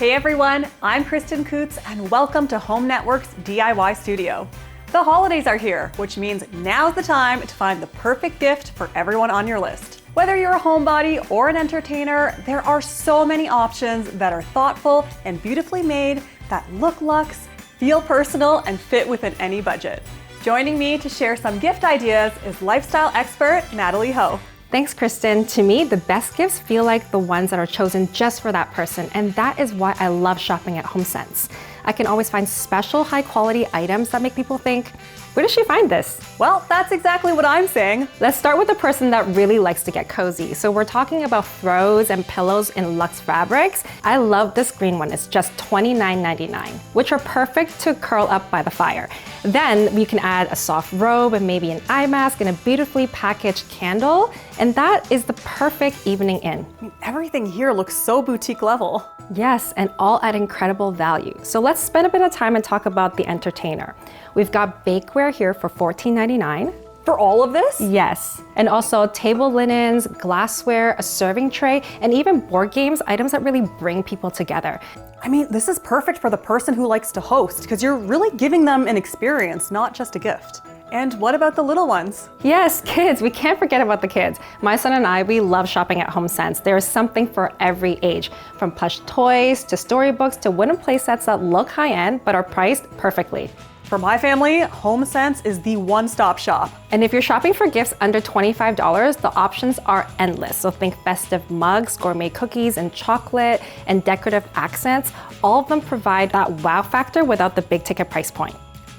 Hey everyone, I'm Kristen Coutts and welcome to Home Network's DIY Studio. The holidays are here, which means now's the time to find the perfect gift for everyone on your list. Whether you're a homebody or an entertainer, there are so many options that are thoughtful and beautifully made that look luxe, feel personal, and fit within any budget. Joining me to share some gift ideas is lifestyle expert Natalie Ho. Thanks, Kristen. To me, the best gifts feel like the ones that are chosen just for that person, and that is why I love shopping at HomeSense. I can always find special, high-quality items that make people think, where did she find this? Well, that's exactly what I'm saying. Let's start with the person that really likes to get cozy. So we're talking about throws and pillows in luxe fabrics. I love this green one. It's just $29.99, which are perfect to curl up by the fire. Then you can add a soft robe and maybe an eye mask and a beautifully packaged candle. And that is the perfect evening in. Everything here looks so boutique level. Yes, and all at incredible value. So let's spend a bit of time and talk about the entertainer. We've got bakeware here for $14.99. For all of this? Yes, and also table linens, glassware, a serving tray, and even board games, items that really bring people together. I mean, this is perfect for the person who likes to host because you're really giving them an experience, not just a gift. And what about the little ones? Yes, kids. We can't forget about the kids. My son and I, we love shopping at HomeSense. There is something for every age, from plush toys to storybooks to wooden play sets that look high-end but are priced perfectly. For my family, HomeSense is the one-stop shop. And if you're shopping for gifts under $25, the options are endless. So think festive mugs, gourmet cookies and chocolate, and decorative accents. All of them provide that wow factor without the big ticket price point.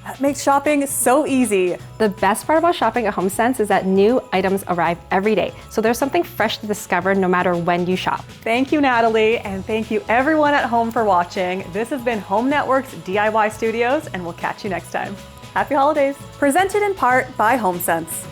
That makes shopping so easy. The best part about shopping at HomeSense is that new items arrive every day. So there's something fresh to discover no matter when you shop. Thank you, Natalie, and thank you everyone at home for watching. This has been Home Network's DIY Studios, and we'll catch you next time. Happy holidays. Presented in part by HomeSense.